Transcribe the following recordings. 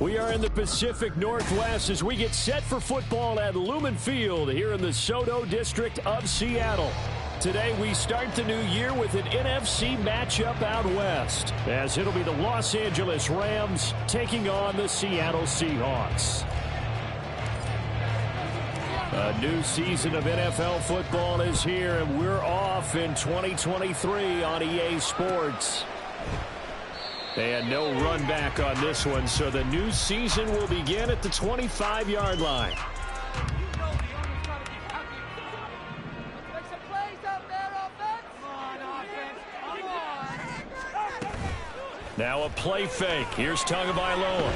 We are in the Pacific Northwest as we get set for football at Lumen Field here in the Soto District of Seattle. Today we start the new year with an NFC matchup out west, as it'll be the Los Angeles Rams taking on the Seattle Seahawks. A new season of NFL football is here, and we're off in 2023 on EA Sports. And no run back on this one, so the new season will begin at the 25-yard line. Now a play fake. Here's Tagovailoa.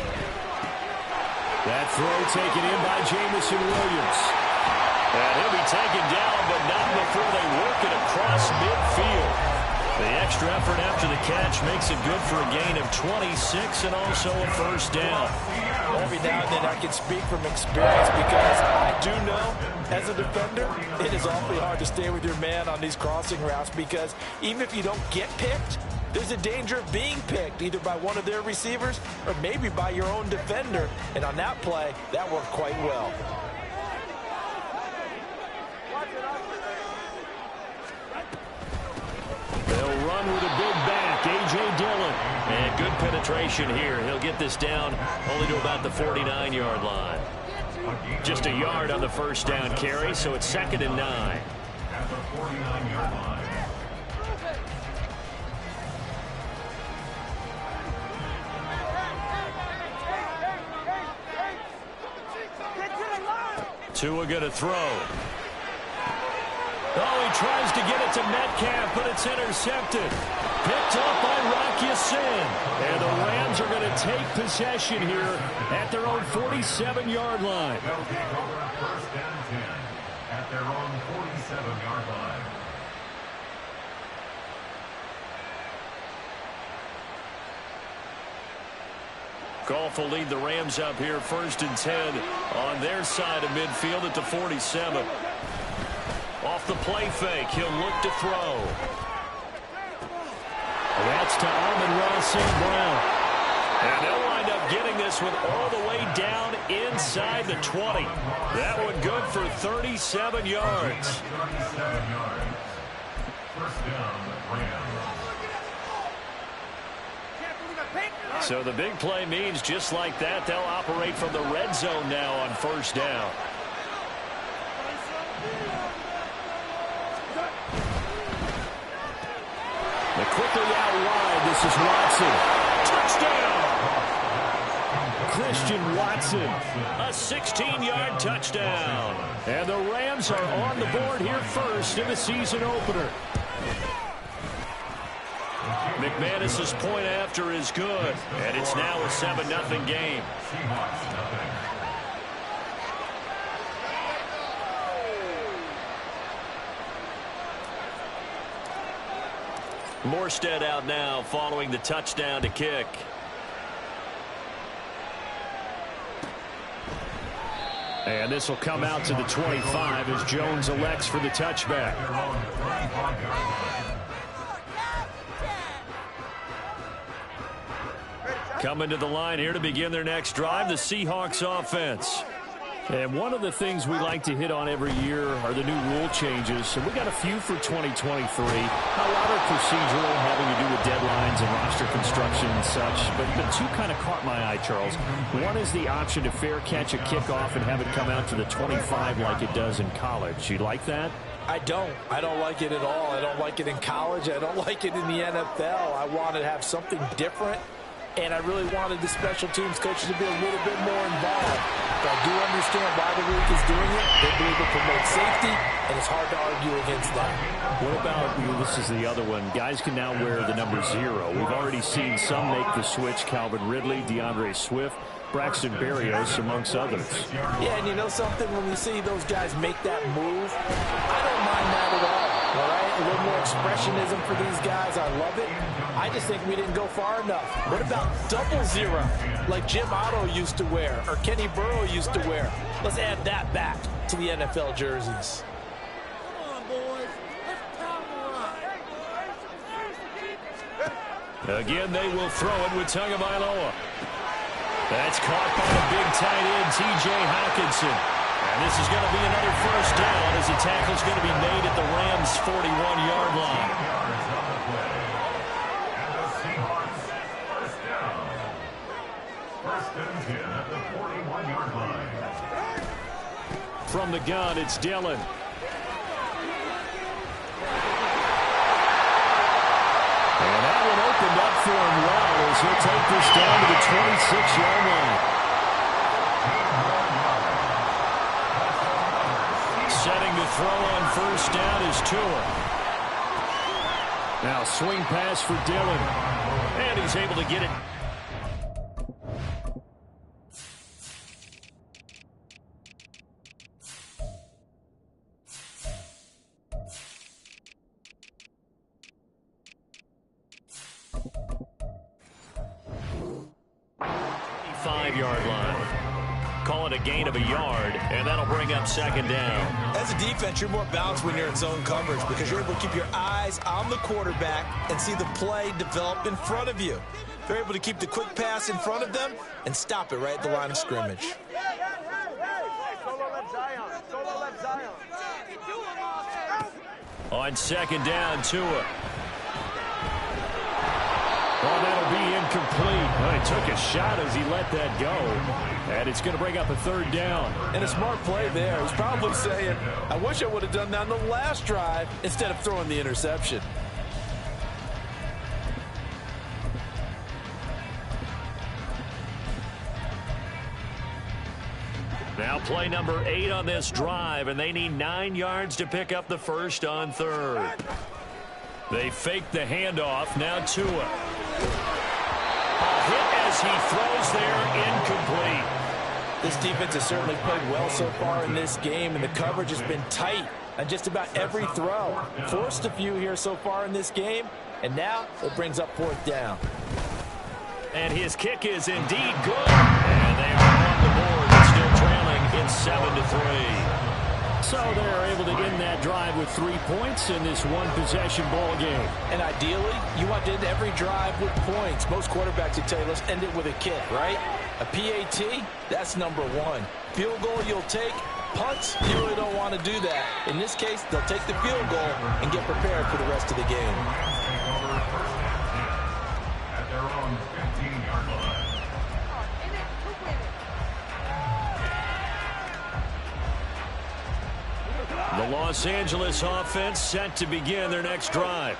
That throw taken in by Jamison Williams. And he'll be taken down, but not before they work it across midfield. The extra effort after the catch makes it good for a gain of 26 and also a first down. Every now and then I can speak from experience because I do know as a defender it is awfully hard to stay with your man on these crossing routes because even if you don't get picked, there's a danger of being picked either by one of their receivers or maybe by your own defender. And on that play, that worked quite well. They'll run with a big back, A.J. Dillon. And good penetration here. He'll get this down only to about the 49-yard line. Just a yard on the first down carry, so it's 2nd and 9. At the 49-yard line. Tua going to throw. Oh, he tries to get it to Metcalf, but it's intercepted. Picked up by Rock Ya-Sin. And the Rams are going to take possession here at their own 47-yard line. They'll take over first down 10 at their own 47-yard line. Goff will lead the Rams up here 1st and 10 on their side of midfield at the 47. Off the play fake, he'll look to throw. That's to Amon-Ra St. Brown. And they'll wind up getting this one all the way down inside the 20. That one good for 37 yards. 37 yards. First down, Rams. So the big play means just like that, they'll operate from the red zone now on first down. The quickly out wide, this is Watson. Touchdown! Christian Watson, a 16-yard touchdown. And the Rams are on the board here first in the season opener. McManus's point after is good, and it's now a 7-0 game. Morstead out now following the touchdown to kick. And this will come out to the 25 as Jones elects for the touchback. Coming to the line here to begin their next drive, the Seahawks offense. And one of the things we like to hit on every year are the new rule changes. And we got a few for 2023. A lot are procedural, having to do with deadlines and roster construction and such. But two kind of caught my eye, Charles. One is the option to fair catch a kickoff and have it come out to the 25 like it does in college. You like that? I don't like it at all. I don't like it in college. I don't like it in the NFL. I want to have something different. And I really wanted the special teams coaches to be a little bit more involved. But I do understand why the league is doing it. They believe it promotes safety, and it's hard to argue against that. What about, this is the other one, guys can now wear the number 0. We've already seen some make the switch, Calvin Ridley, DeAndre Swift, Braxton Berrios, amongst others. Yeah, and you know something? When you see those guys make that move, I don't mind that at all. All right? A little more expressionism for these guys. I love it. I just think we didn't go far enough. What about 00, like Jim Otto used to wear or Kenny Burrow used to wear? Let's add that back to the NFL jerseys. Come on, boys. Let's power. Again, they will throw it with Tagovailoa. That's caught by the big tight end, T.J. Hawkinson. And this is going to be another first down as the tackle's going to be made at the Rams' 41-yard line. And the Seahawks first down. First and 10 at the 41-yard line. From the gun, it's Dillon. And that one opened up for him well as he'll take this down to the 26-yard line. Setting to throw on first down is Tua. Now swing pass for Dillon. And he's able to get it. Yard line. Call it a gain of a yard, and that'll bring up second down. As a defense, you're more balanced when you're in zone coverage because you're able to keep your eyes on the quarterback and see the play develop in front of you. They're able to keep the quick pass in front of them and stop it right at the line of scrimmage. On second down, Tua. Oh, that'll be incomplete. Well, he took a shot as he let that go. And it's going to bring up a third down. And a smart play there. He's probably saying, I wish I would have done that on the last drive instead of throwing the interception. Now play number 8 on this drive, and they need 9 yards to pick up the first on third. They fake the handoff. Now Tua. A hit as he throws there, incomplete. This defense has certainly played well so far in this game, and the coverage has been tight on just about every throw. Forced a few here so far in this game, and now it brings up fourth down. And his kick is indeed good. And they are on the board and still trailing in 7-3. So they're able to end that drive with 3 points in this one-possession ball game. And ideally, you want to end every drive with points. Most quarterbacks would tell you, let's end it with a kick, right? A PAT, that's number 1. Field goal you'll take. Punts, you really don't want to do that. In this case, they'll take the field goal and get prepared for the rest of the game. At their own 15-yard line. The Los Angeles offense set to begin their next drive.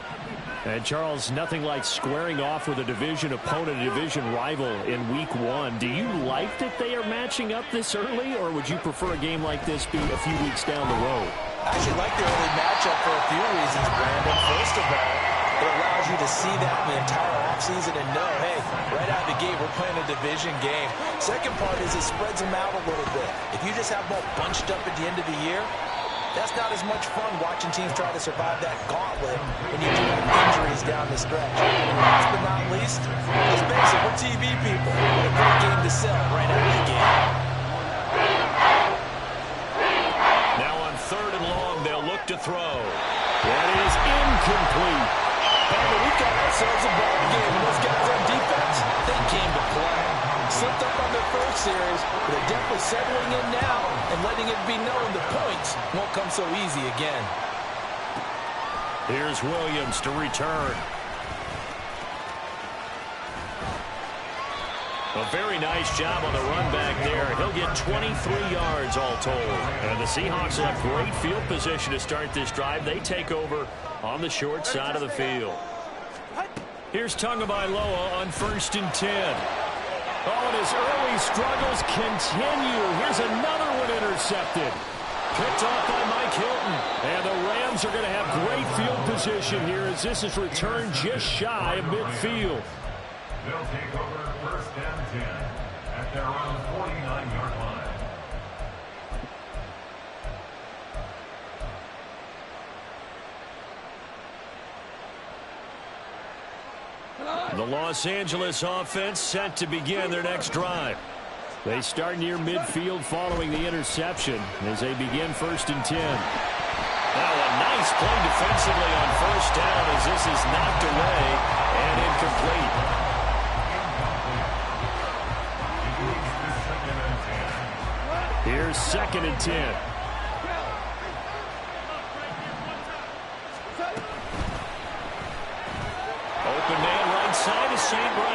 And, Charles, nothing like squaring off with a division opponent, a division rival in Week 1. Do you like that they are matching up this early, or would you prefer a game like this be a few weeks down the road? I actually like the early matchup for a few reasons, Brandon. First of all, it allows you to see that in the entire offseason and know, hey, right out of the gate, we're playing a division game. Second part is it spreads them out a little bit. If you just have them all bunched up at the end of the year, that's not as much fun watching teams try to survive that gauntlet when you do have injuries down the stretch. And last but not least, let's face it, we're TV people. What a great game to sell right out of the gate. Now on third and long, they'll look to throw. That is incomplete. But we've got ourselves a ball game, and those guys on defense, they came to play. Slipped up on their first series, but they're definitely settling in now and letting it be known the points won't come so easy again. Here's Williams to return. A very nice job on the run back there. He'll get 23 yards all told. And the Seahawks have great field position to start this drive. They take over on the short side of the field. Here's Tagovailoa on 1st and 10. Oh, and his early struggles continue. Here's another one intercepted. Picked off by Mike Hilton. And the Rams are going to have great field position here as this is returned just shy of midfield. They'll take over first and 10 at their own 49-yard line. The Los Angeles offense set to begin their next drive. They start near midfield following the interception as they begin 1st and 10. Now a nice play defensively on first down as this is knocked away and incomplete. Here's 2nd and 10. Open man right side is St. Brown.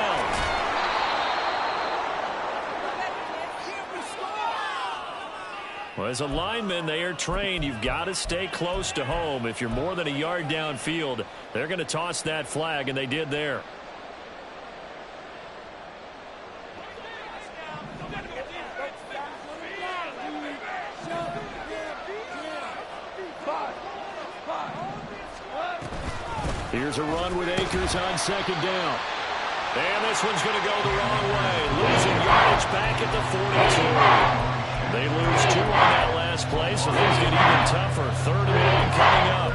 Well, as a lineman, they are trained. You've got to stay close to home. If you're more than a yard downfield, they're going to toss that flag, and they did there. Here's a run with Akers on 2nd down. And this one's going to go the wrong way. Losing yardage back at the 42. They lose 2 on that last play, so things get even tougher. 3rd and 1 coming up.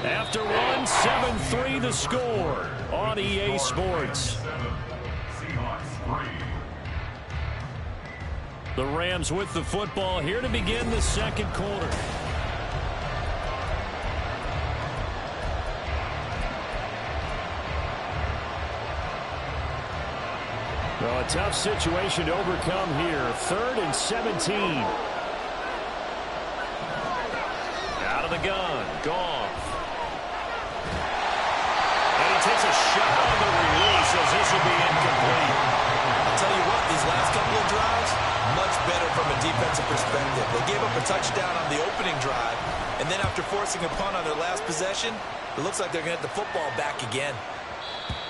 After 1, 7-3 the score on EA Sports. The Rams with the football here to begin the 2nd quarter. Well, a tough situation to overcome here. 3rd and 17. Out of the gun. Goff. And he takes a shot on the release as this will be incomplete. I'll tell you what, these last couple of drives, much better from a defensive perspective. They gave up a touchdown on the opening drive, and then after forcing a punt on their last possession, it looks like they're going to get the football back again.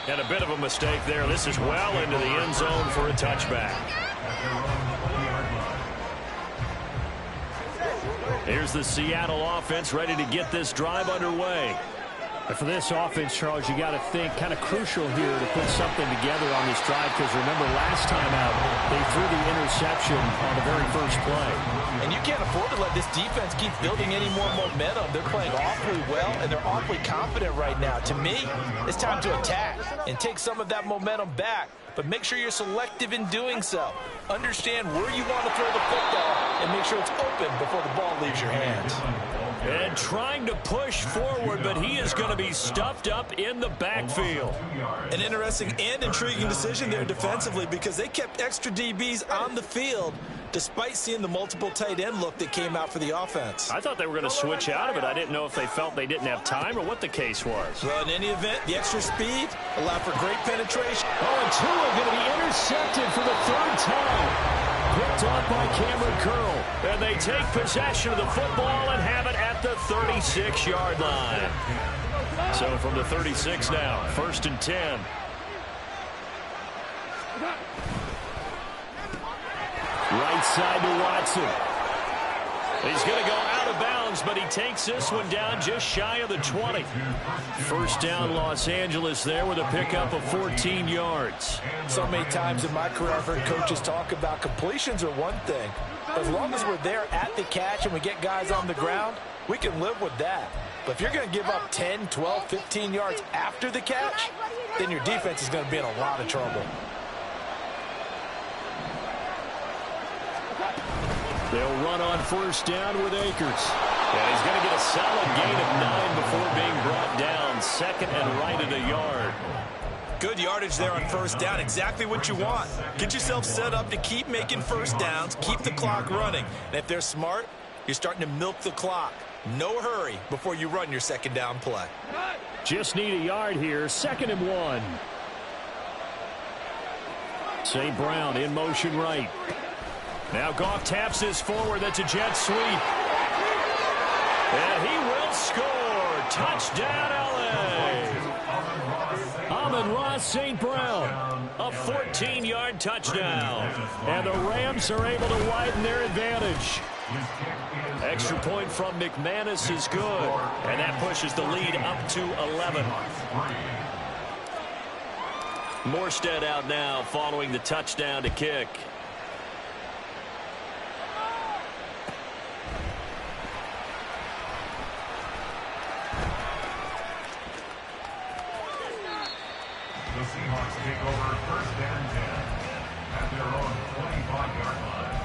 And a bit of a mistake there. This is well into the end zone for a touchback. Here's the Seattle offense ready to get this drive underway. But for this offense, Charles, you got to think kind of crucial here to put something together on this drive, because remember last time out they threw the interception on the very first play. And you can't afford to let this defense keep building any more momentum. They're playing awfully well, and they're awfully confident right now. To me, it's time to attack and take some of that momentum back. But make sure you're selective in doing so. Understand where you want to throw the football and make sure it's open before the ball leaves your hands. And trying to push forward, but he is going to be stuffed up in the backfield. An interesting and intriguing decision there defensively, because they kept extra DBs on the field despite seeing the multiple tight end look that came out for the offense. I thought they were going to switch out of it. I didn't know if they felt they didn't have time or what the case was. Well, in any event, the extra speed allowed for great penetration. Oh, and Tua going to be intercepted for the 3rd time. Picked off by Cameron Curl. And they take possession of the football and have it at the 36-yard line. So from the 36 now, 1st and 10. Right side to Watson. He's going to go out of bounds, but he takes this one down just shy of the 20. 1st down, Los Angeles there with a pickup of 14 yards. So many times in my career I've heard coaches talk about completions are one thing. As long as we're there at the catch and we get guys on the ground, we can live with that. But if you're going to give up 10, 12, 15 yards after the catch, then your defense is going to be in a lot of trouble. They'll run on 1st down with Akers. And he's going to get a solid gain of 9 before being brought down. 2nd and right at a yard. Good yardage there on 1st down. Exactly what you want. Get yourself set up to keep making 1st downs, keep the clock running. And if they're smart, you're starting to milk the clock. No hurry before you run your 2nd down play. Just need a yard here. 2nd and 1. St. Brown in motion right. Now Goff taps this forward. That's a jet sweep. And he will score. Touchdown, L.A. Amon-Ra St. Brown. A 14-yard touchdown. And the Rams are able to widen their advantage. Extra point from McManus is good. And that pushes the lead up to 11. Morstead out now following the touchdown to kick. The Seahawks take over 1st and 10 at their own 25-yard line.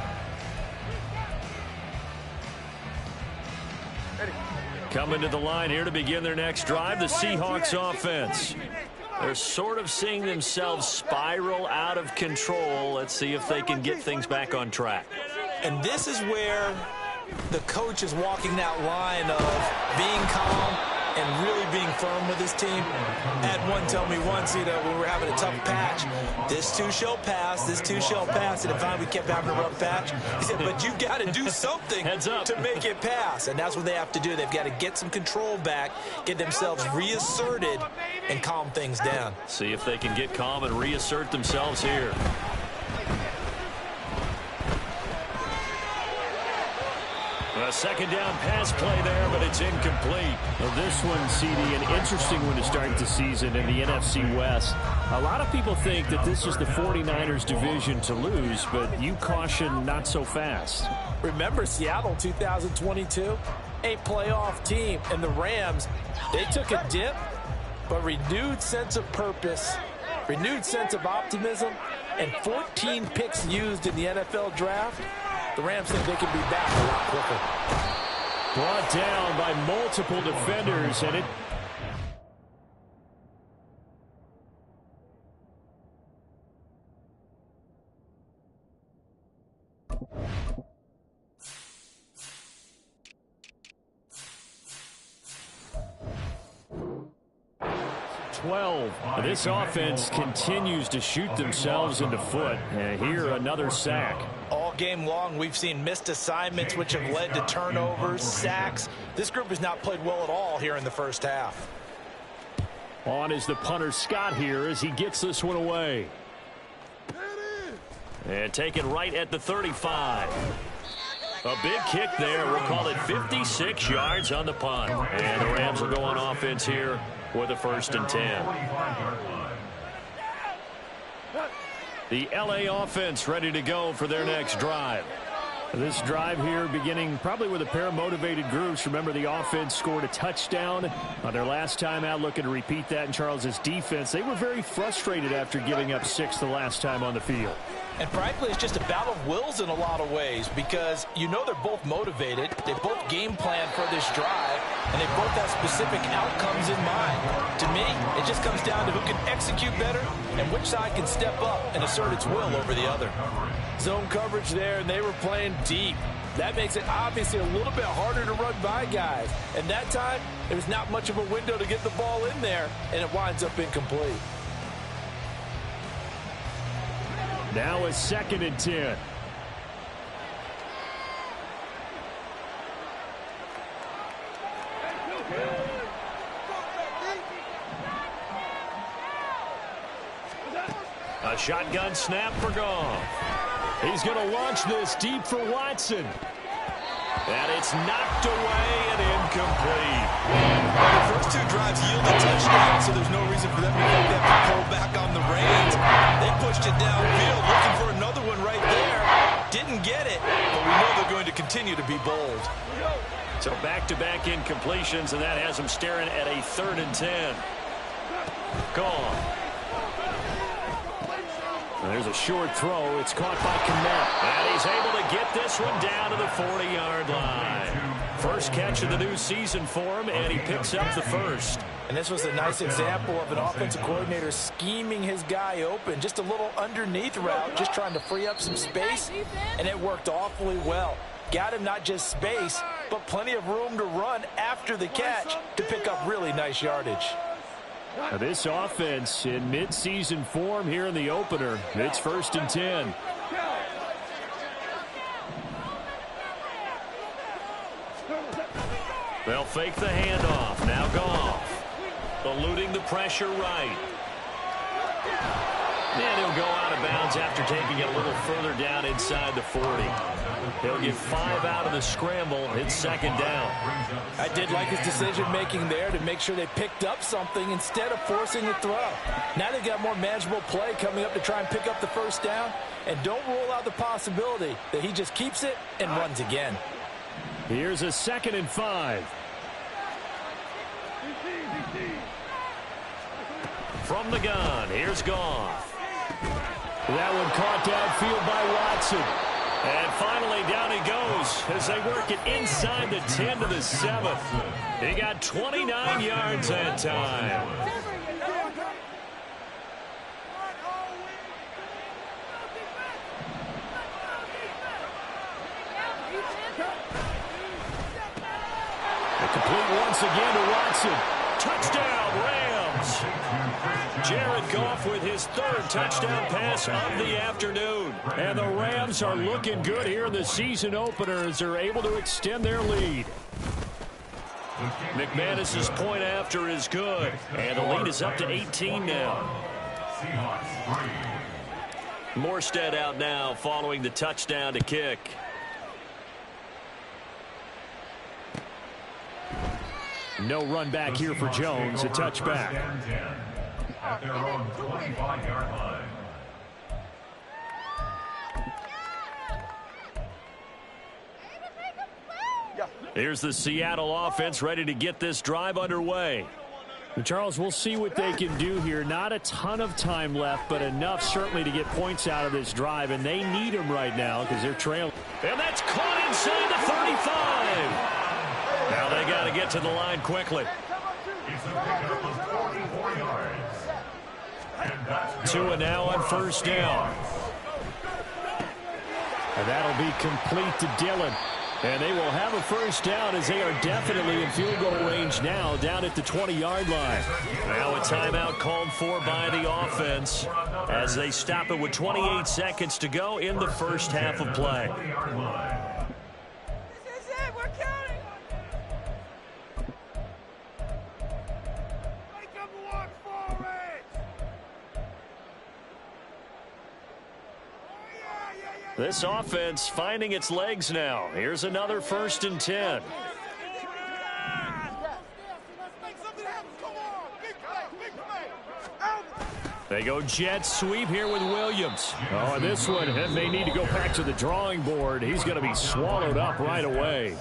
Coming to the line here to begin their next drive, the Seahawks offense. They're sort of seeing themselves spiral out of control. Let's see if they can get things back on track. And this is where the coach is walking that line of being calm and really being firm with his team. Had one tell me once, when we were having a tough patch, this too shall pass, this too shall pass. And if finally we kept having a rough patch, he said, but you've got to do something to make it pass. And that's what they have to do. They've got to get some control back, get themselves reasserted, and calm things down. See if they can get calm and reassert themselves here. A second down pass play there, but it's incomplete. Well, this one, CD, an interesting one to start the season in the NFC West. A lot of people think that this is the 49ers division to lose, but you caution not so fast. Remember Seattle 2022? A playoff team, and the Rams, they took a dip, but renewed sense of purpose, renewed sense of optimism, and 14 picks used in the NFL draft. The Rams think they can be back a lot quicker. Brought down by multiple defenders, and it... This offense continues to shoot themselves in the foot. And here, another sack. All game long, we've seen missed assignments, which have led to turnovers, sacks. This group has not played well at all here in the first half. On is the punter Scott here as he gets this one away. And taken right at the 35. A big kick there. We'll call it 56 yards on the punt. And the Rams will go on offense here with a 1st and 10. The LA offense ready to go for their next drive. This drive here beginning probably with a pair of motivated groups. Remember, the offense scored a touchdown on their last time out, looking to repeat that in Charles's defense. They were very frustrated after giving up 6 the last time on the field. And frankly, it's just a battle of wills in a lot of ways because they're both motivated. They both game plan for this drive, and they both have specific outcomes in mind. To me, it just comes down to who can execute better and which side can step up and assert its will over the other. Zone coverage there, and they were playing deep. That makes it obviously a little bit harder to run by guys. And that time, there was not much of a window to get the ball in there, and it winds up incomplete. Now a 2nd and 10. A shotgun snap for Goff. He's going to launch this deep for Watson. And it's knocked away and incomplete. The first 2 drives yielded touchdowns, so there's no reason for them to have to pull back on the reins. They pushed it downfield, looking for another one right there. Didn't get it, but we know they're going to continue to be bold. So back-to-back incompletions, and that has them staring at a 3rd and 10. Gone. There's a short throw. It's caught by Kmet. And he's able to get this one down to the 40-yard line. First catch of the new season for him, and he picks up the 1st. And this was a nice example of an offensive coordinator scheming his guy open. Just a little underneath route, just trying to free up some space, and it worked awfully well. Got him not just space, but plenty of room to run after the catch to pick up really nice yardage. Now this offense in mid-season form here in the opener. It's 1st and 10. They'll fake the handoff. Now Goff. Eluding the pressure right. And he'll go out of bounds after taking it a little further down inside the 40. He'll get 5 out of the scramble. It's 2nd down. I did like his decision-making there to make sure they picked up something instead of forcing the throw. Now they've got more manageable play coming up to try and pick up the 1st down. And don't rule out the possibility that he just keeps it and runs again. Here's a 2nd and 5. From the gun, here's Goff. That one caught downfield by Watson. And finally, down he goes as they work it inside the 10 to the 7th. He got 29 yards that time. once again to Watson. Touchdown, Rams. Jared Goff with his third touchdown pass of the afternoon. And the Rams are looking good here in the season opener as they're able to extend their lead. McManus's point after is good. And the lead is up to 18 now. Morstead out now following the touchdown to kick. No run back here for Jones. A touchback. At their own 25-yard line. Here's the Seattle offense ready to get this drive underway. Charles, we'll see what they can do here. Not a ton of time left, but enough certainly to get points out of this drive, and they need them right now because they're trailing. And that's caught inside the 35. Now they got to get to the line quickly. It's a pickup of 44 yards. And that's Tua now on first down. And that'll be complete to Dillon. And they will have a first down as they are definitely in field goal range now down at the 20-yard line. Now a timeout called for by the offense as they stop it with 28 seconds to go in the first half of play. This is it. We're counting. Make them work for it. This offense finding its legs now. Here's another 1st and 10. They go jet sweep here with Williams. Oh, and this one may need to go back to the drawing board. He's going to be swallowed up right away.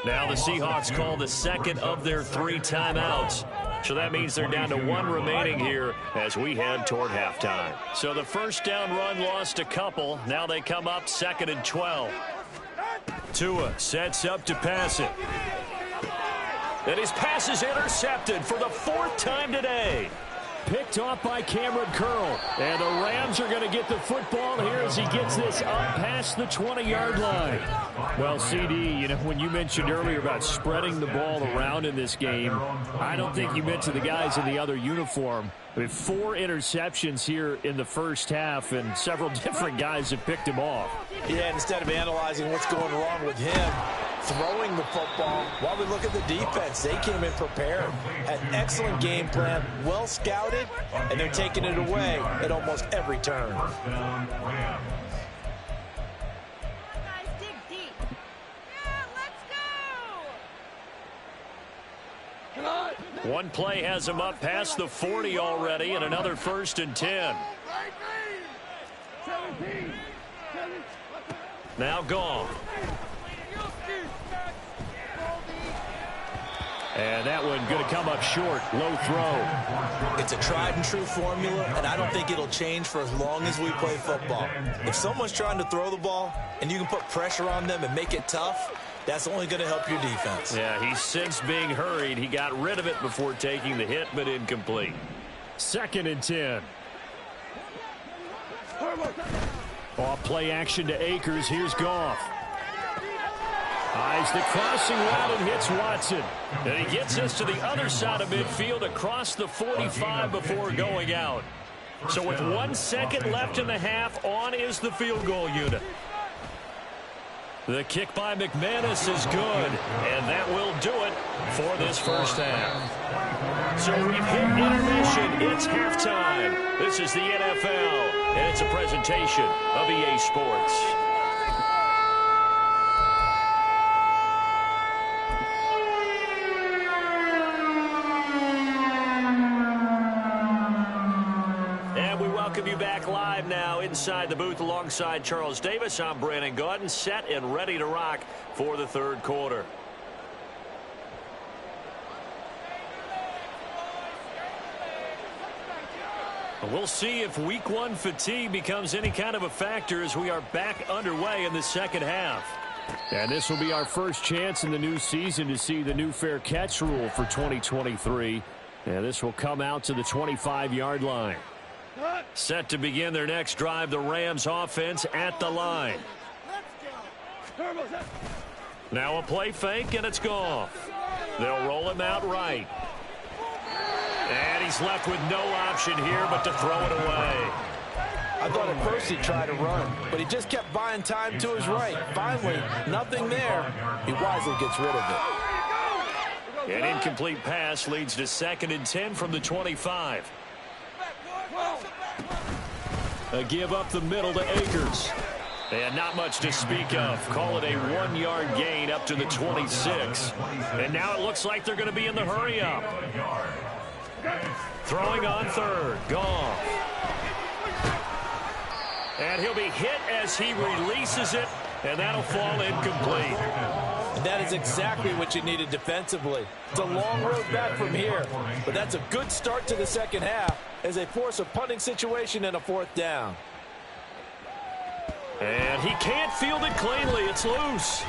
Now the Seahawks call the second of their 3 timeouts. So that means they're down to 1 remaining here as we head toward halftime. So the first down run lost a couple. Now they come up 2nd and 12. Tua sets up to pass it. And his pass is intercepted for the 4th time today. Picked off by Cameron Curl. And the Rams are going to get the football here as he gets this up past the 20-yard line. Well, CD, you know, when you mentioned earlier about spreading the ball around in this game, I don't think you meant to the guys in the other uniform. I mean, 4 interceptions here in the first half, and several different guys have picked him off. Yeah, instead of analyzing what's going wrong with him, throwing the football, while we look at the defense, they came in prepared, had an excellent game plan, well scouted, and they're taking it away at almost every turn. One play has him up past the 40 already, and another 1st and 10. Now gone. And that one going to come up short. Low throw. It's a tried and true formula, and I don't think it'll change for as long as we play football. If someone's trying to throw the ball and you can put pressure on them and make it tough, that's only going to help your defense. Yeah, he's since being hurried. He got rid of it before taking the hit, but incomplete. 2nd and 10. Off play action to Akers. Here's Goff. Eyes the crossing route and hits Watson. And he gets us to the other side of midfield across the 45 before going out. So with 1 second left in the half, on is the field goal unit. The kick by McManus is good, and that will do it for this first half. So we've hit intermission. It's halftime. This is the NFL, and it's a presentation of EA Sports. Welcome you back live now inside the booth alongside Charles Davis. I'm Brandon Gaudin, set and ready to rock for the 3rd quarter. We'll see if week 1 fatigue becomes any kind of a factor as we are back underway in the 2nd half. And this will be our first chance in the new season to see the new fair catch rule for 2023. And this will come out to the 25-yard line. Set to begin their next drive, the Rams offense at the line. Now a play fake, and it's Goff. They'll roll him out right. And he's left with no option here but to throw it away. I thought at first he'd try to run, but he just kept buying time to his right. Finally, nothing there. He wisely gets rid of it. An incomplete pass leads to 2nd and 10 from the 25. A give up the middle to Akers. And not much to speak of. Call it a 1-yard gain up to the 26. And now it looks like they're going to be in the hurry up. Throwing on 3rd. Goff. And he'll be hit as he releases it. And that'll fall incomplete. And that is exactly what you needed defensively. It's a long road back from here. But that's a good start to the second half as they force a punting situation and a 4th down. And he can't field it cleanly. It's loose.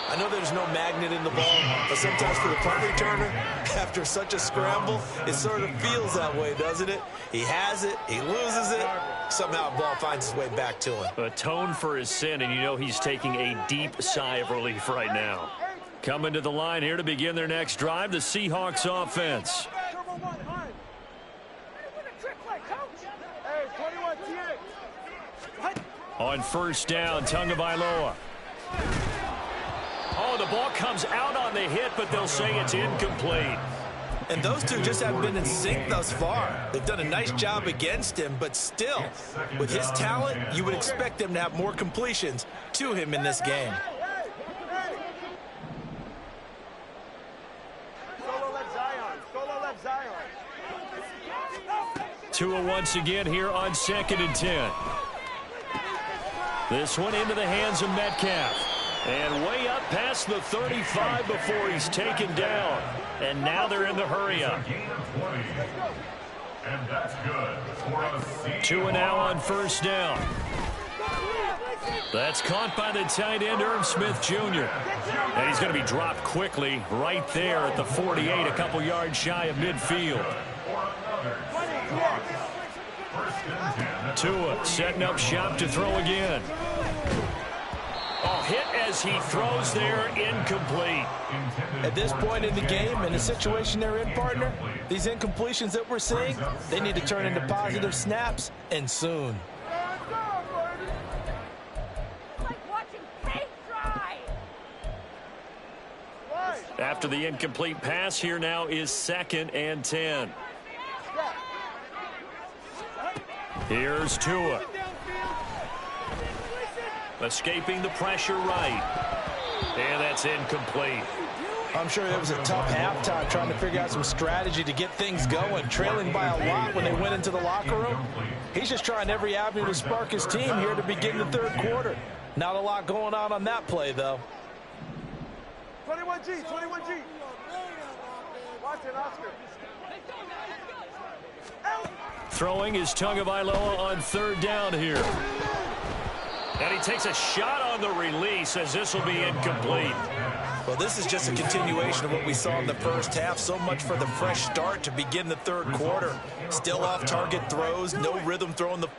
I know there's no magnet in the ball, but sometimes for the punt returner, after such a scramble, it sort of feels that way, doesn't it? He has it, he loses it, somehow the ball finds its way back to him. Atone for his sin, and you know he's taking a deep sigh of relief right now. Coming to the line here to begin their next drive, the Seahawks offense. On 1st down, Tagovailoa. Oh, the ball comes out on the hit, but they'll say it's incomplete. And those two just haven't been in sync thus far. They've done a nice job against him, but still, with his talent, you would expect them to have more completions to him in this game. Tua once again here on 2nd and 10. This one into the hands of Metcalf. And way up past the 35 before he's taken down. And now they're in the hurry up. And that's good. Tua now on 1st down. That's caught by the tight end, Irv Smith Jr. And he's going to be dropped quickly right there at the 48, a couple yards shy of midfield. Tua setting up shop to throw again. Oh, hit as he throws there, incomplete. At this point in the game, in the situation they're in, partner, these incompletions that we're seeing, they need to turn into positive snaps, and soon. After the incomplete pass, here now is 2nd and 10. Here's Tua. Escaping the pressure right. And that's incomplete. I'm sure it was a tough halftime trying to figure out some strategy to get things going, trailing by a lot when they went into the locker room. He's just trying every avenue to spark his team here to begin the 3rd quarter. Not a lot going on that play, though. 21G, 21G. Watch it, Oscar. Throwing is Tagovailoa on 3rd down here. And he takes a shot on the release as this will be incomplete. Well, this is just a continuation of what we saw in the first half. So much for the fresh start to begin the 3rd quarter. Still off-target throws, no rhythm throwing the...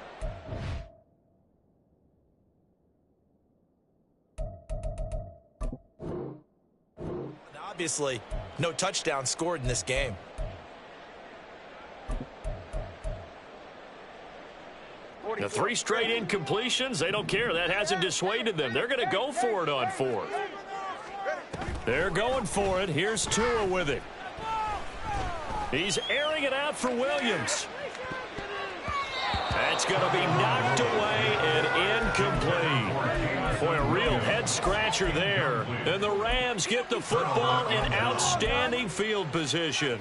And obviously, no touchdown scored in this game. The 3 straight incompletions, they don't care. That hasn't dissuaded them. They're going to go for it on 4th. They're going for it. Here's Tua with it. He's airing it out for Williams. That's going to be knocked away and incomplete. Boy, a real head-scratcher there. And the Rams get the football in outstanding field position.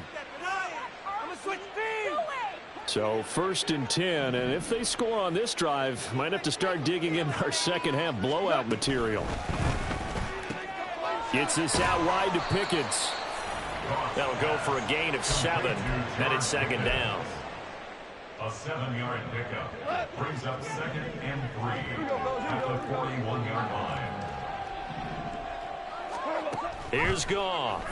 So 1st and 10, and if they score on this drive, might have to start digging in our second half blowout material. Gets this out wide to Pickens. That'll go for a gain of 7, and it's 2nd down. A 7-yard pickup brings up 2nd and 3 at the 41-yard line. Here's Goff.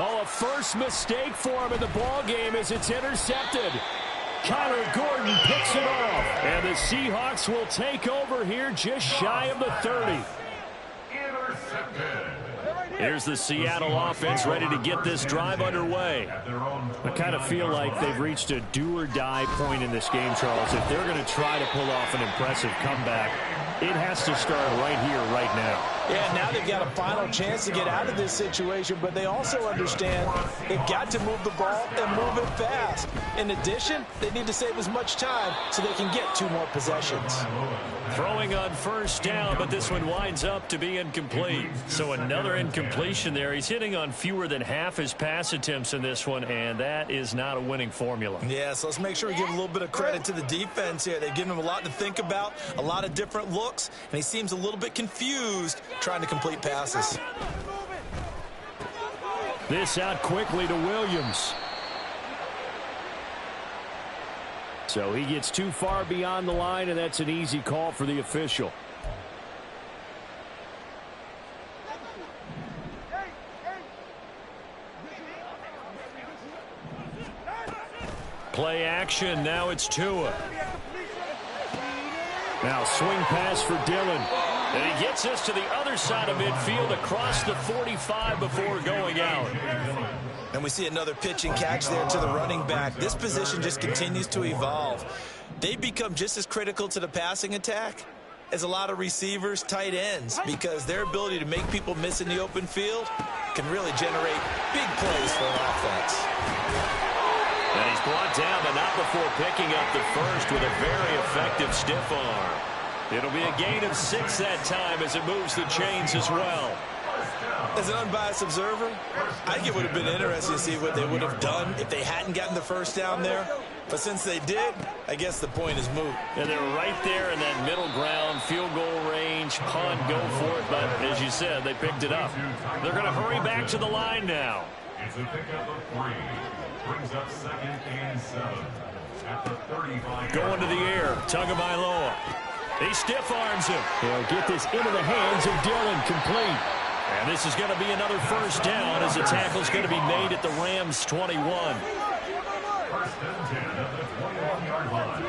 Oh, a first mistake for him in the ball game as it's intercepted. Kyler Gordon picks it off. And the Seahawks will take over here just shy of the 30. Here's the Seattle offense ready to get this drive underway. I kind of feel like they've reached a do-or-die point in this game, Charles. If they're going to try to pull off an impressive comeback, it has to start right here, right now. Yeah, now they've got a final chance to get out of this situation, but they also understand they've got to move the ball and move it fast. In addition, they need to save as much time so they can get 2 more possessions. Throwing on first down, but this one winds up to be incomplete. So another incompletion there. He's hitting on fewer than half his pass attempts in this one, and that is not a winning formula. Yeah, so let's make sure we give a little bit of credit to the defense here. They've given him a lot to think about, a lot of different looks, and he seems a little bit confused trying to complete passes. This out quickly to Williams. So he gets too far beyond the line, and that's an easy call for the official. Play action. Now it's Tua. Now swing pass for Dillon. And he gets us to the other side of midfield across the 45 before going out. And we see another pitch and catch there to the running back. This position just continues to evolve. They become just as critical to the passing attack as a lot of receivers, tight ends, because their ability to make people miss in the open field can really generate big plays for an offense. And he's brought down, but not before picking up the first with a very effective stiff arm. It'll be a gain of 6 that time as it moves the chains as well. As an unbiased observer, I think it would have been interesting to see what they would have done if they hadn't gotten the first down there. But since they did, I guess the point is moot. And they're right there in that middle ground, field goal range, punt, go for it. But as you said, they picked it up. They're going to hurry back to the line now. It's a pickup of 3. Brings up 2nd and 7 at the 35. Going to the air, Tagovailoa. He stiff arms him. They'll get this into the hands of Dillon, complete. And this is going to be another first down as the tackle's going to be made at the Rams' 21. First and 10 at the 21-yard line.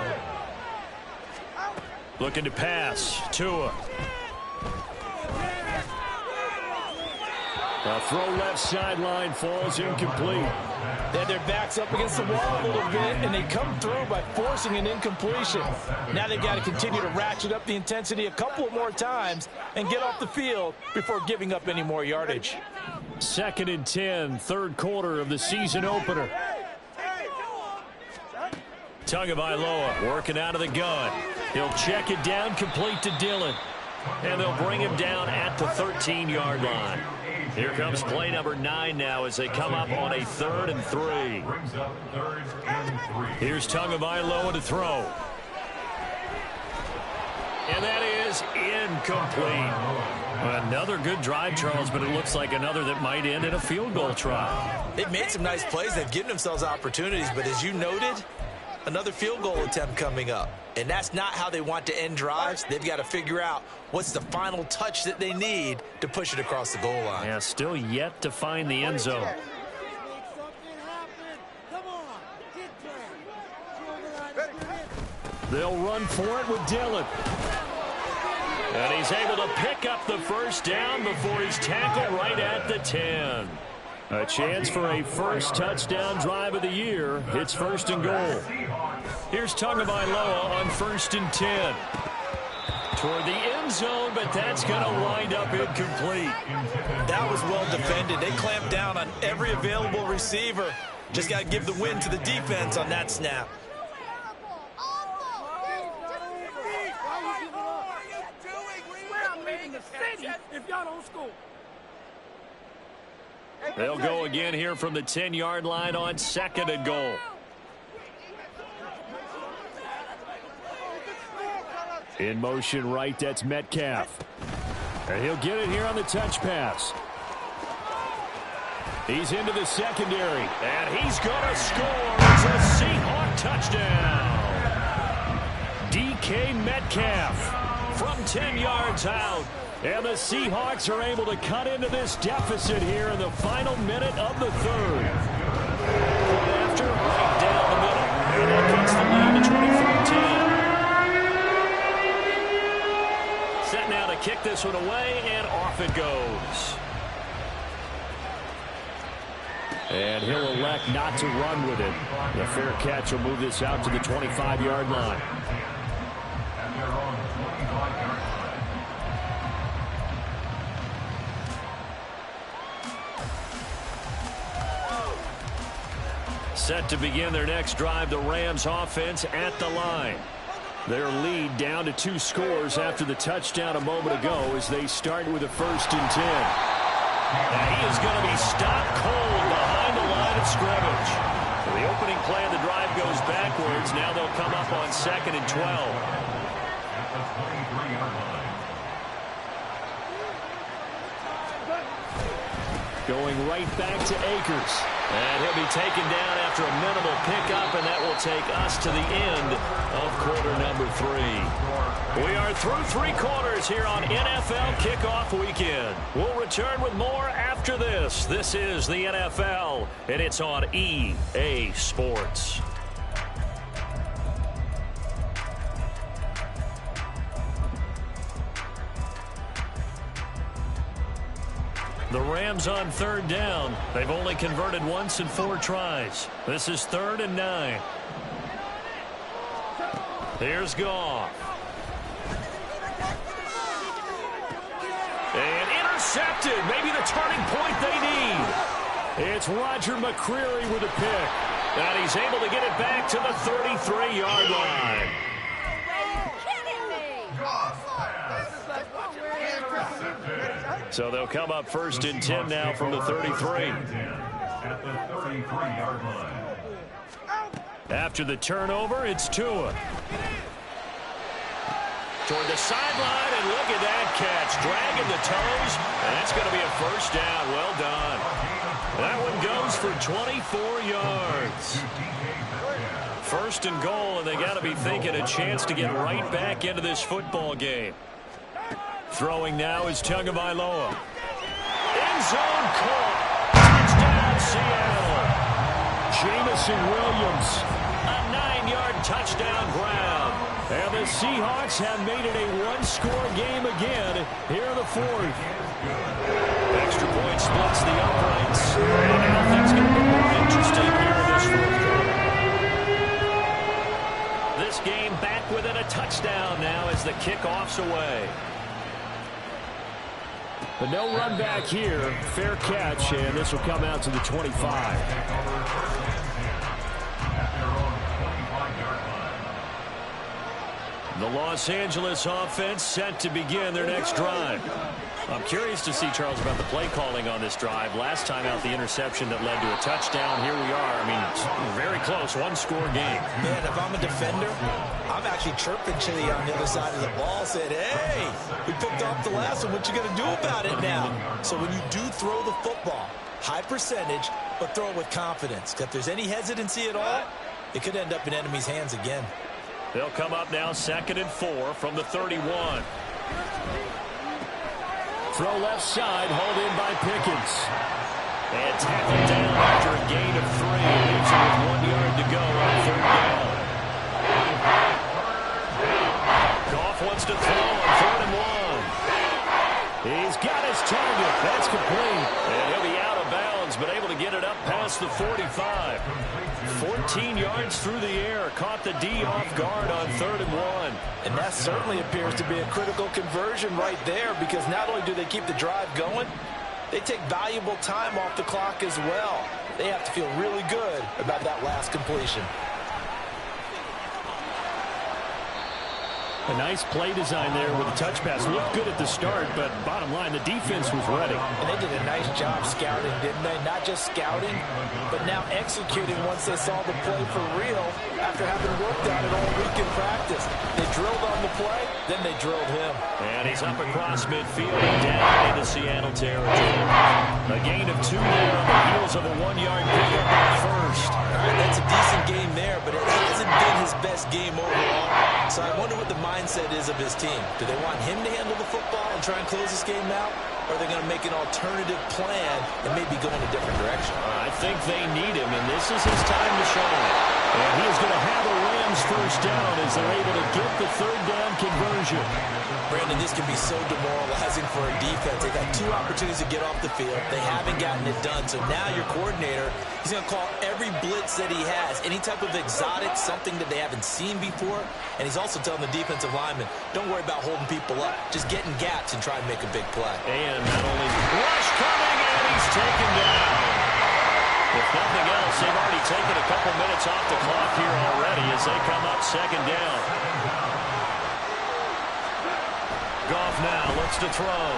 Looking to pass. Tua. A throw left sideline falls incomplete. They had their backs up against the wall a little bit, and they come through by forcing an incompletion. Now they've got to continue to ratchet up the intensity a couple more times and get off the field before giving up any more yardage. 2nd and 10, 3rd quarter of the season opener. Tagovailoa working out of the gun. He'll check it down, complete to Dillon. And they'll bring him down at the 13-yard line. Here comes play number 9 now as they come up on a 3rd and 3. Brings up 3rd and 3. Here's Tagovailoa to throw. And that is incomplete. Another good drive, Charles, but it looks like another that might end in a field goal try. They've made some nice plays. They've given themselves opportunities, but as you noted, another field goal attempt coming up. And that's not how they want to end drives. They've got to figure out what's the final touch that they need to push it across the goal line. Yeah, still yet to find the end zone. They'll run for it with Dillon. And he's able to pick up the first down before he's tackled right at the 10. A chance for a first touchdown drive of the year. It's 1st and goal. Here's Tagovailoa on 1st and 10. Toward the end zone, but that's going to wind up incomplete. That was well defended. They clamped down on every available receiver. Just got to give the win to the defense on that snap. If y'all don't score. They'll go again here from the 10-yard line on 2nd and goal. In motion right, that's Metcalf. And he'll get it here on the touch pass. He's into the secondary. And he's going to score. It's a Seahawk touchdown. DK Metcalf from 10 yards out. And the Seahawks are able to cut into this deficit here in the final minute of the 3rd. After, right down the middle. And that cuts the lead to 24-10. Set now to kick this one away, and off it goes. And he'll elect not to run with it. The fair catch will move this out to the 25-yard line. At their own 25-yard line. Set to begin their next drive, the Rams offense at the line. Their lead down to 2 scores after the touchdown a moment ago as they start with a 1st and 10. And he is going to be stopped cold behind the line of scrimmage. The opening play of the drive goes backwards. Now they'll come up on 2nd and 12. At the 23-yard line. Going right back to Akers. And he'll be taken down after a minimal pickup, and that will take us to the end of quarter number 3. We are through 3 quarters here on NFL Kickoff Weekend. We'll return with more after this. This is the NFL, and it's on EA Sports. The Rams on 3rd down. They've only converted once in 4 tries. This is 3rd and 9. Here's Goff. And intercepted. Maybe the turning point they need. It's Roger McCreary with a pick. And he's able to get it back to the 33-yard line. So they'll come up 1st and 10 now from the 33. At the 33-yard line. After the turnover, it's Tua. Toward the sideline, and look at that catch. Dragging the toes, and that's going to be a 1st down. Well done. That one goes for 24 yards. 1st and goal, and they got to be thinking a chance to get right back into this football game. Throwing now is Tagovailoa. End zone caught. Touchdown, Seattle. Jamison Williams. A 9-yard touchdown ground. And the Seahawks have made it a 1-score game again here in the 4th. Extra point splits the uprights. And now things going to be more interesting here in this 4th quarter. This game back within a touchdown now as the kickoff's away. But no run back here. Fair catch, and this will come out to the 25. The Los Angeles offense set to begin their next drive. I'm curious to see, Charles, about the play calling on this drive. Last time out, the interception that led to a touchdown. Here we are. I mean, it's very close. 1-score game. Man, if I'm a defender, I'm actually chirping Chili on the other side of the ball, saying, hey, we picked off the last one. What you going to do about it now? So when you do throw the football, high percentage, but throw it with confidence. If there's any hesitancy at all, it could end up in enemy's hands again. They'll come up now 2nd and 4 from the 31. Throw left side, hauled in by Pickens. And tackled down after a gain of 3. Leaves him with 1 yard to go on 3rd down. Goff wants to throw on 3rd and 1. He's got his target. That's complete. And he'll be out of bounds, but able to get it up past the 45. 14 yards through the air. Caught the D off guard on 3rd and 1. And that certainly appears to be a critical conversion right there, because not only do they keep the drive going, they take valuable time off the clock as well. They have to feel really good about that last completion. A nice play design there with a touch pass. Looked good at the start, but bottom line, the defense was ready. And they did a nice job scouting, didn't they? Not just scouting, but now executing once they saw the play for real after having worked on it all week in practice. They drilled on the play, then they drilled him. And he's up across midfield and down into Seattle territory. A gain of 2 there on the heels of a 1-yard pickup on 1st. All right, that's a decent game there, but it hasn't been his best game overall. So I wonder what the mindset is of his team. Do they want him to handle the football and try and close this game out? or they're going to make an alternative plan and maybe go in a different direction. I think they need him, and this is his time to shine. And he is going to have a Rams first down as they're able to get the third down conversion. Brandon, this can be so demoralizing for a defense. They've had 2 opportunities to get off the field. They haven't gotten it done. So now your coordinator, he's going to call every blitz that he has, any type of exotic, something that they haven't seen before. And he's also telling the defensive lineman, don't worry about holding people up. Just get in gaps and try and make a big play. And not only rush coming, and he's taken down. If nothing else, they've already taken a couple minutes off the clock here already as they come up second down. Goff now looks to throw.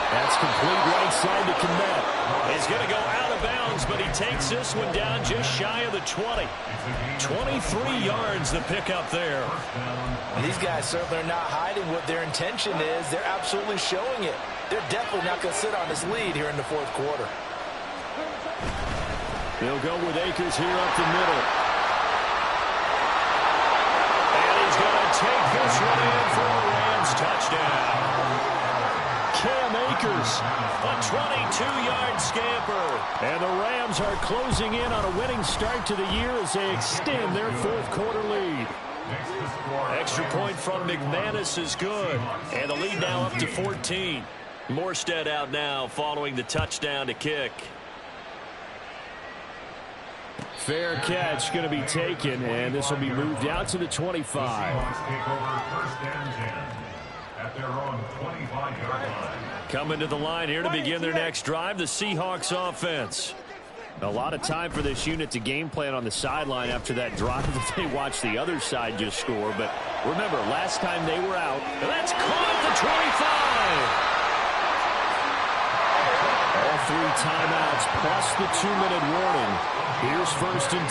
That's complete right side to Kmet. He's going to go out of bounds, but he takes this one down just shy of the 20. 23 yards the pickup there. And these guys certainly are not hiding what their intention is. They're absolutely showing it. They're definitely not going to sit on this lead here in the fourth quarter. They'll go with Akers here up the middle. And he's going to take this one in for a Rams touchdown. Cam Akers, a 22-yard scamper. And the Rams are closing in on a winning start to the year as they extend their fourth quarter lead. Extra point from McManus is good. And the lead now up to 14. Morstead out now following the touchdown to kick. Fair catch going to be taken, and this will be moved out to the 25. Coming to the line here to begin their next drive, the Seahawks offense. A lot of time for this unit to game plan on the sideline after that drive that they watched the other side just score. But remember, last time they were out. And that's caught at the 25. All 3 timeouts plus the 2-minute warning. Here's 1st and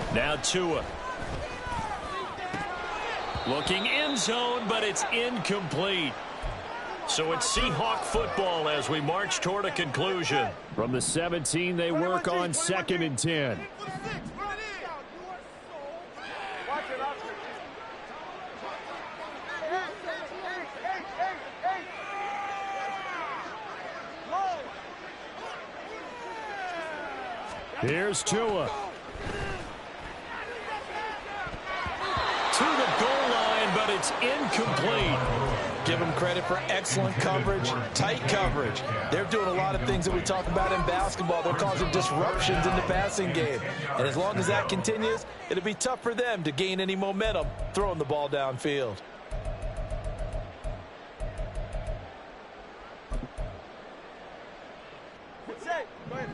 10. Now Tua. Looking end zone, but it's incomplete. So it's Seahawk football as we march toward a conclusion. From the 17, they work on 2nd and 10. Here's Tua. To the goal line, but it's incomplete. Give them credit for excellent coverage, tight coverage. They're doing a lot of things that we talk about in basketball. They're causing disruptions in the passing game. And as long as that continues, it'll be tough for them to gain any momentum throwing the ball downfield.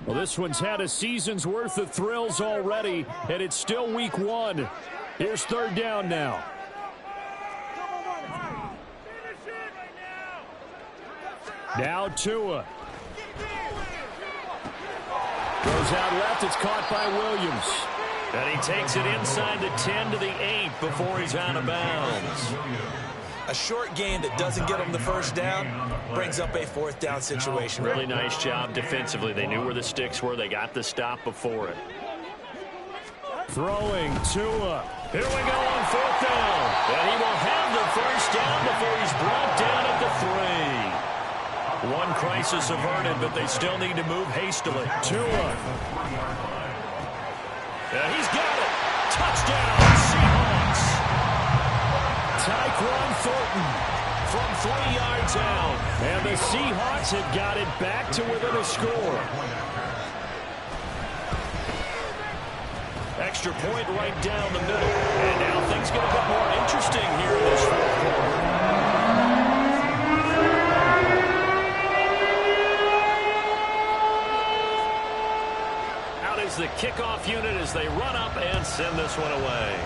Well, this one's had a season's worth of thrills already, and it's still week 1. Here's 3rd down now. Now Tua. Goes out left. It's caught by Williams. And he takes it inside the 10 to the 8 before he's out of bounds. A short game that doesn't get them the first down brings up a 4th down situation. Really nice job defensively. They knew where the sticks were. They got the stop before it. Throwing Tua. Here we go on 4th down. And he will have the first down before he's brought down at the 3. One crisis averted, but they still need to move hastily. Tua. And he's got it. Touchdown, Seahawks. Tyquan Thornton from 3 yards out. And the Seahawks have got it back to within a score. Extra point right down the middle. And now things get a bit more interesting here in this fourth quarter. Out is the kickoff unit as they run up and send this one away.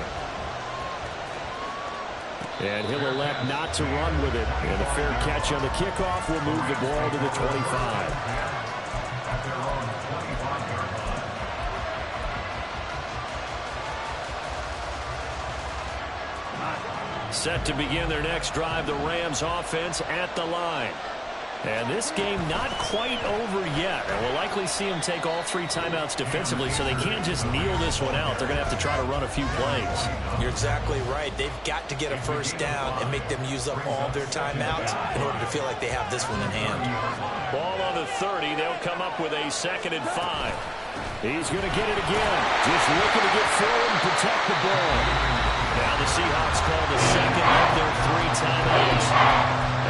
And he'll elect not to run with it. And a fair catch on the kickoff will move the ball to the 25. Set to begin their next drive, the Rams offense at the line. And this game not quite over yet. And we'll likely see them take all 3 timeouts defensively, so they can't just kneel this one out. They're going to have to try to run a few plays. You're exactly right. They've got to get a first down and make them use up all their timeouts in order to feel like they have this one in hand. Ball on the 30. They'll come up with a 2nd and 5. He's going to get it again. Just looking to get forward and protect the ball. Now the Seahawks call the 2nd of their 3 timeouts,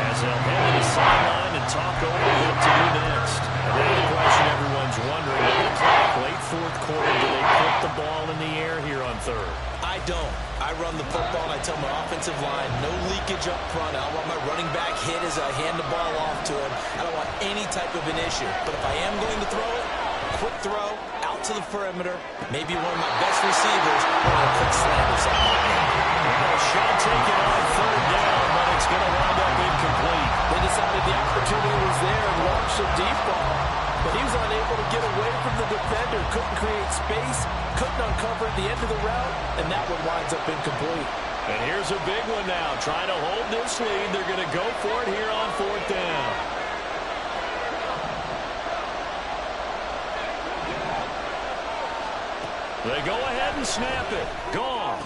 as they'll head to the sideline and talk over what to do next. And then the question everyone's wondering, with the clock, late 4th quarter, do they put the ball in the air here on 3rd? I don't. I run the football and I tell my offensive line, no leakage up front. I don't want my running back hit as I hand the ball off to him. I don't want any type of an issue. But if I am going to throw it, quick throw, out to the perimeter, maybe one of my best receivers, or a quick slam or something like that. A shot taken on 3rd down, but it's going to wind up incomplete. They decided the opportunity was there and launched a deep ball, but he was unable to get away from the defender, couldn't create space, couldn't uncover the end of the route, and that one winds up incomplete. And here's a big one now. Trying to hold this lead. They're going to go for it here on 4th down. They go ahead and snap it. Gone.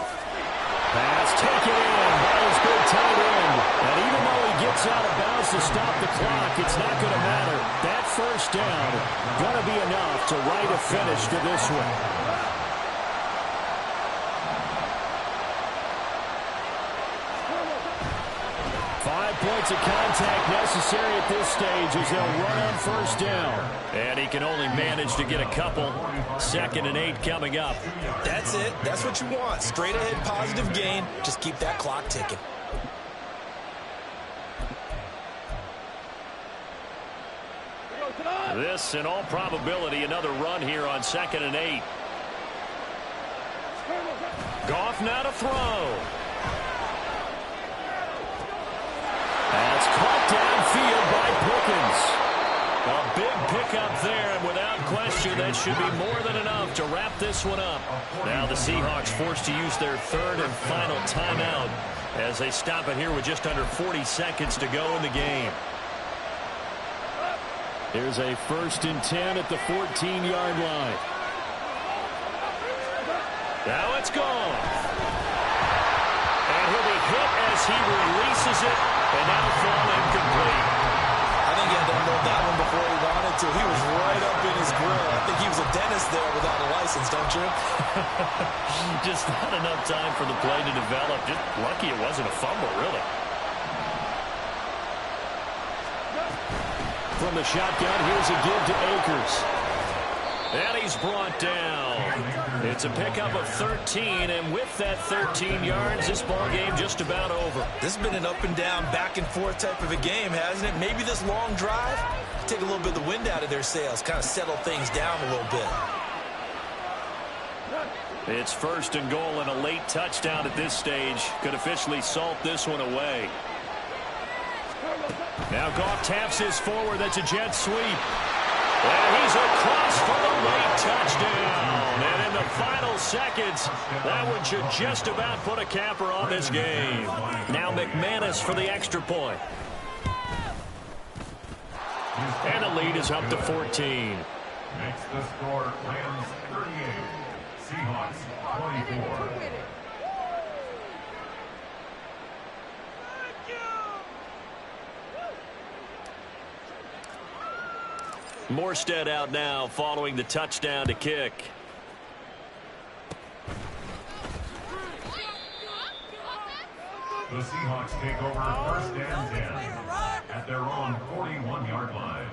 Pass taken in. That is good tight end. And even though he gets out of bounds to stop the clock, it's not going to matter. That first down going to be enough to write a finish to this one. 5 points of contact necessary at this stage as they'll run on 1st down. And he can only manage to get a couple. 2nd and 8 coming up. That's it. That's what you want. Straight ahead positive gain. Just keep that clock ticking. This, in all probability, another run here on 2nd and 8. Goff now to throw. That's caught downfield by Pickens. A big pickup there, and without question, that should be more than enough to wrap this one up. Now the Seahawks forced to use their 3rd and final timeout as they stop it here with just under 40 seconds to go in the game. Here's a 1st and 10 at the 14-yard line. Now it's gone. And he'll be hit as he releases it, and now fall incomplete. I think he had to unload that one before he wanted to. He was right up in his grill. I think he was a dentist there without a license, don't you? Just not enough time for the play to develop. Just lucky it wasn't a fumble, really. From the shotgun, here's a give to Akers. And he's brought down. It's a pickup of 13, and with that 13 yards, this ball game just about over. This has been an up and down, back and forth type of a game, hasn't it? Maybe this long drive, take a little bit of the wind out of their sails, kind of settle things down a little bit. It's 1st and goal, and a late touchdown at this stage could officially salt this one away. Now Goff taps his forward. That's a jet sweep. And he's across for the late touchdown. And in the final seconds, that one should just about put a capper on this game. Now McManus for the extra point. And the lead is up to 14. Makes the score Rams 38, Seahawks 24. Morstead out now following the touchdown to kick. The Seahawks take over 1st and 10 at their own 41-yard line.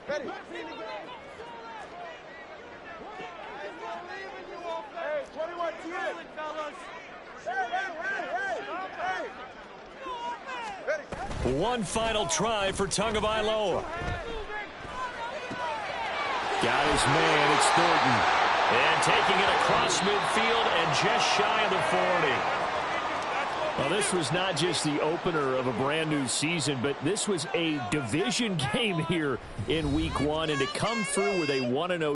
Ready. Hey, 21, fellas. Hey. One final try for Tagovailoa. Got his man, it's Thornton. And taking it across midfield and just shy of the 40. Well, this was not just the opener of a brand new season, but this was a division game here in week 1. And to come through with a 1-0